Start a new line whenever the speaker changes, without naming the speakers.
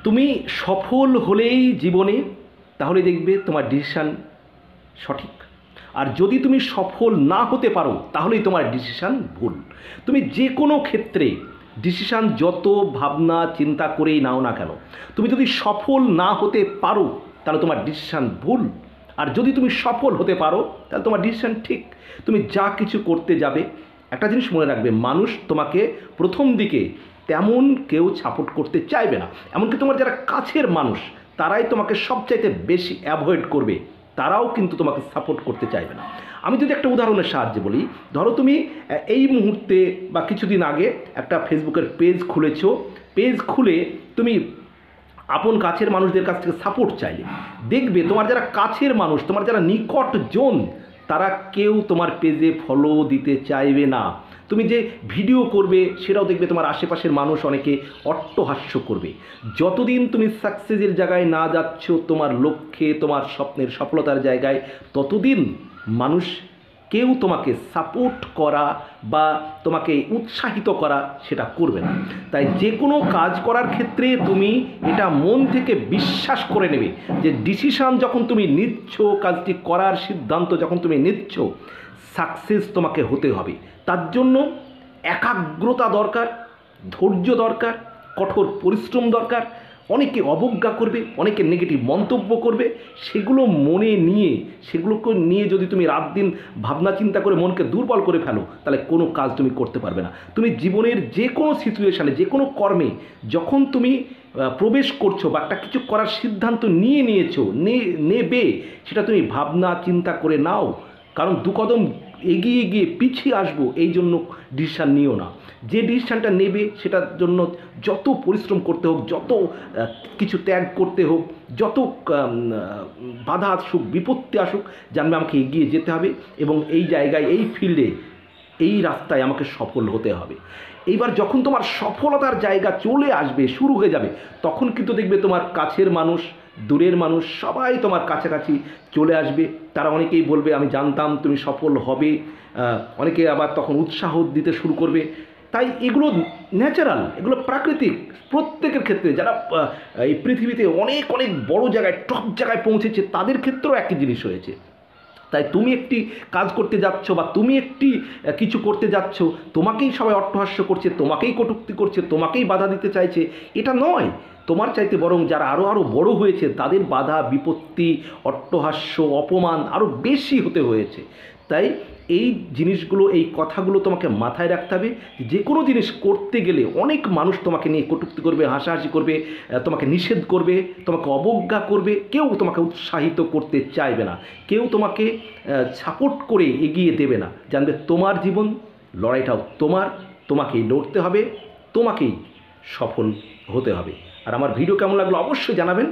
তুমি সফল হলেই জীবনে তাহলে দেখবে তোমার ডিসিশান সঠিক। আর যদি তুমি সফল না হতে পারো তাহলেই তোমার ডিসিশান ভুল। তুমি যে কোনো ক্ষেত্রে ডিসিশান যত ভাবনা চিন্তা করেই নাও না কেন, তুমি যদি সফল না হতে পারো তাহলে তোমার ডিসিশান ভুল। আর যদি তুমি সফল হতে পারো তাহলে তোমার ডিসিশান ঠিক। তুমি যা কিছু করতে যাবে, একটা জিনিস মনে রাখবে, মানুষ তোমাকে প্রথম দিকে তেমন কেউ সাপোর্ট করতে চাইবে না। এমনকি তোমার যারা কাছের মানুষ তারাই তোমাকে সবচাইতে বেশি অ্যাভয়েড করবে, তারাও কিন্তু তোমাকে সাপোর্ট করতে চাইবে না। আমি যদি একটা উদাহরণের সাহায্যে বলি, ধরো তুমি এই মুহূর্তে বা কিছুদিন আগে একটা ফেসবুকের পেজ খুলেছো, পেজ খুলে তুমি আপন কাছের মানুষদের কাছ থেকে সাপোর্ট চাইলে, দেখবে তোমার যারা কাছের মানুষ, তোমার যারা নিকটজন, তারা কেউ তোমার পেজে ফলো দিতে চাইবে না। তুমি যে ভিডিও করবে সেটাও দেখবে তোমার আশেপাশের মানুষ অনেকে অট্টহাস্য করবে। যতদিন তুমি সাকসেসের জায়গায় না যাচ্ছ, তোমার লক্ষ্যে, তোমার স্বপ্নের সফলতার জায়গায়, ততদিন মানুষ কেউ তোমাকে সাপোর্ট করা বা তোমাকে উৎসাহিত করা সেটা করবে না। তাই যে কোনো কাজ করার ক্ষেত্রে তুমি এটা মন থেকে বিশ্বাস করে নেবে যে ডিসিশান যখন তুমি নিচ্ছ, কাজটি করার সিদ্ধান্ত যখন তুমি নিচ্ছ, সাকসেস তোমাকে হতে হবে। তার জন্য একাগ্রতা দরকার, ধৈর্য দরকার, কঠোর পরিশ্রম দরকার। অনেকে অবজ্ঞা করবে, অনেকে নেগেটিভ মন্তব্য করবে, সেগুলো মনে নিয়ে, সেগুলোকে নিয়ে যদি তুমি রাত দিন ভাবনা চিন্তা করে মনকে দুর্বল করে ফেলো, তাহলে কোনো কাজ তুমি করতে পারবে না। তুমি জীবনের যে কোনো সিচুয়েশানে, যে কোনো কর্মে যখন তুমি প্রবেশ করছো বা একটা কিছু করার সিদ্ধান্ত নিয়েছো, নেবে, সেটা তুমি ভাবনা চিন্তা করে নাও। কারণ দু কদম এগিয়ে গিয়ে পিছিয়ে আসবো এই জন্য ডিসিশান নিও না। যে ডিসিশানটা নেবে সেটার জন্য যত পরিশ্রম করতে হোক, যত কিছু ত্যাগ করতে হোক, যত বাধা আসুক, বিপত্তি আসুক, জানবে আমাকে এগিয়ে যেতে হবে এবং এই জায়গায়, এই ফিল্ডে, এই রাস্তায় আমাকে সফল হতে হবে। এইবার যখন তোমার সফলতার জায়গা চলে আসবে, শুরু হয়ে যাবে, তখন কিন্তু দেখবে তোমার কাছের মানুষ, দূরের মানুষ সবাই তোমার কাছাকাছি চলে আসবে। তারা অনেকেই বলবে আমি জানতাম তুমি সফল হবে, অনেকে আবার তখন উৎসাহ দিতে শুরু করবে। তাই এগুলো ন্যাচারাল, এগুলো প্রাকৃতিক। প্রত্যেকের ক্ষেত্রে যারা এই পৃথিবীতে অনেক অনেক বড় জায়গায়, টপ জায়গায় পৌঁছেছে, তাদের ক্ষেত্রেও একই জিনিস হয়েছে। তাই তুমি একটি কাজ করতে যাচ্ছ বা তুমি একটি কিছু করতে যাচ্ছ, তোমাকেই সবাই অট্টহাস্য করছে, তোমাকেই কটূক্তি করছে, তোমাকেই বাধা দিতে চাইছে, এটা নয়। তোমার চাইতে বরং যারা আরও বড় হয়েছে তাদের বাধা, বিপত্তি, অট্টহাস্য, অপমান আরও বেশি হতে হয়েছে। তাই এই জিনিসগুলো, এই কথাগুলো তোমাকে মাথায় রাখতে হবে। যে কোনো জিনিস করতে গেলে অনেক মানুষ তোমাকে নিয়ে কটূক্তি করবে, হাসাহাসি করবে, তোমাকে নিষেধ করবে, তোমাকে অবজ্ঞা করবে, কেউ তোমাকে উৎসাহিত করতে চাইবে না, কেউ তোমাকে সাপোর্ট করে এগিয়ে দেবে না। জানবে তোমার জীবন, লড়াইটাও তোমার, তোমাকেই লড়তে হবে, তোমাকেই সফল হতে হবে। আর আমার ভিডিও কেমন লাগলো অবশ্যই জানাবেন।